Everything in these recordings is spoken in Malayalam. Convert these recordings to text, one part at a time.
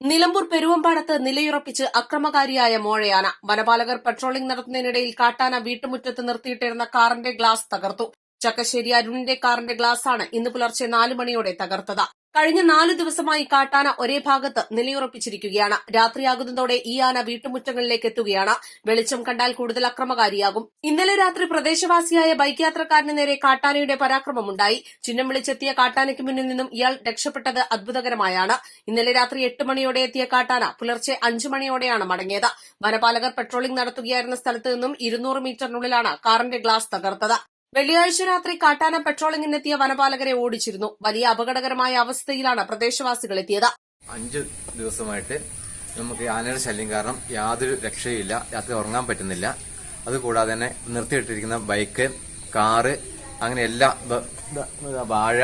നിലമ്പൂർ പെരുവമ്പാടത്ത് നിലയുറപ്പിച്ച് അക്രമകാരിയായ മോഴയാന. വനപാലകർ പട്രോളിംഗ് നടത്തുന്നതിനിടയിൽ കാട്ടാന വീട്ടുമുറ്റത്ത് നിർത്തിയിട്ടിരുന്ന കാറിന്റെ ഗ്ലാസ് തകർത്തു. ചക്കശ്ശേരി അരുണിന്റെ കാറിന്റെ ഗ്ലാസാണ് ഇന്ന് പുലർച്ചെ 4 മണിയോടെ തകർത്തത്. കഴിഞ്ഞ 4 ദിവസമായി കാട്ടാന ഒരേ ഭാഗത്ത് നിലയുറപ്പിച്ചിരിക്കുകയാണ്. രാത്രിയാകുന്നതോടെ ഈ ആന വീട്ടുമുറ്റങ്ങളിലേക്ക് എത്തുകയാണ്. വെളിച്ചം കണ്ടാൽ കൂടുതൽ അക്രമകാരിയാകും. ഇന്നലെ രാത്രി പ്രദേശവാസിയായ ബൈക്ക് യാത്രക്കാരന് നേരെ കാട്ടാനയുടെ പരാക്രമമുണ്ടായി. ചിഹ്നം വിളിച്ചെത്തിയ കാട്ടാനയ്ക്ക് മുന്നിൽ നിന്നും ഇയാൾ രക്ഷപ്പെട്ടത് അത്ഭുതകരമായാണ്. ഇന്നലെ രാത്രി 8 മണിയോടെ എത്തിയ കാട്ടാന പുലർച്ചെ 5 മണിയോടെയാണ് മടങ്ങിയത്. വനപാലകർ പട്രോളിംഗ് നടത്തുകയായിരുന്ന സ്ഥലത്ത് നിന്നും 200 മീറ്ററിനുള്ളിലാണ് കാറിന്റെ ഗ്ലാസ് തകർത്തത്. വെള്ളിയാഴ്ച രാത്രി കാട്ടാന പെട്രോളിംഗിനെത്തിയ വനപാലകരെ ഓടിച്ചിരുന്നു. വലിയ അപകടകരമായ അവസ്ഥയിലാണ് പ്രദേശവാസികൾ എത്തിയത്. 5 ദിവസമായിട്ട് നമുക്ക് ആനയുടെ ശല്യം കാരണം യാതൊരു രക്ഷയില്ല. രാത്രി ഉറങ്ങാൻ പറ്റുന്നില്ല. അതുകൂടാതെ തന്നെ നിർത്തിയിട്ടിരിക്കുന്ന ബൈക്ക്, കാറ്, അങ്ങനെ എല്ലാ വാഴ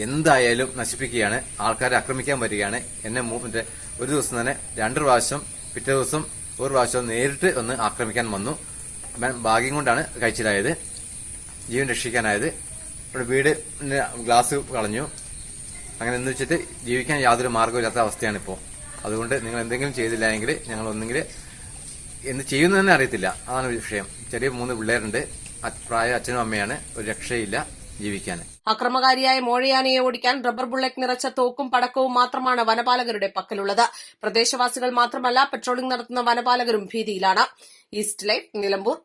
എന്തായാലും നശിപ്പിക്കുകയാണ്. ആൾക്കാരെ ആക്രമിക്കാൻ വരികയാണ്. എന്നെ ഒരു ദിവസം തന്നെ 2 പ്രാവശ്യം, പിറ്റേ ദിവസം ഒരു പ്രാവശ്യം നേരിട്ട് ഒന്ന് ആക്രമിക്കാൻ വന്നു. ഭാഗ്യം കൊണ്ടാണ് കഴിച്ചിലായത്, ജീവൻ രക്ഷിക്കാനായത്. ഇവിടെ വീട് ഗ്ലാസ് കളഞ്ഞു. അങ്ങനെ എന്ന് വെച്ചിട്ട് ജീവിക്കാൻ യാതൊരു മാർഗ്ഗമില്ലാത്ത അവസ്ഥയാണ് ഇപ്പോൾ. അതുകൊണ്ട് നിങ്ങൾ എന്തെങ്കിലും ചെയ്തില്ല എങ്കിൽ ഞങ്ങൾ ഒന്നെങ്കിൽ എന്ത് ചെയ്യുന്നു തന്നെ അറിയത്തില്ല. അതാണ് വിഷയം. ചെറിയ 3 പിള്ളേരുണ്ട്. പ്രായ അച്ഛനും അമ്മയാണ്. ഒരു രക്ഷയില്ല ജീവിക്കാൻ. അക്രമകാരിയായ മോഴയാനയെ ഓടിക്കാൻ റബ്ബർ ബുള്ളറ്റ് നിറച്ച തോക്കും പടക്കവും മാത്രമാണ് വനപാലകരുടെ പക്കലുള്ളത്. പ്രദേശവാസികൾ മാത്രമല്ല, പെട്രോളിംഗ് നടത്തുന്ന വനപാലകരും ഭീതിയിലാണ്. East Live, Nilambur.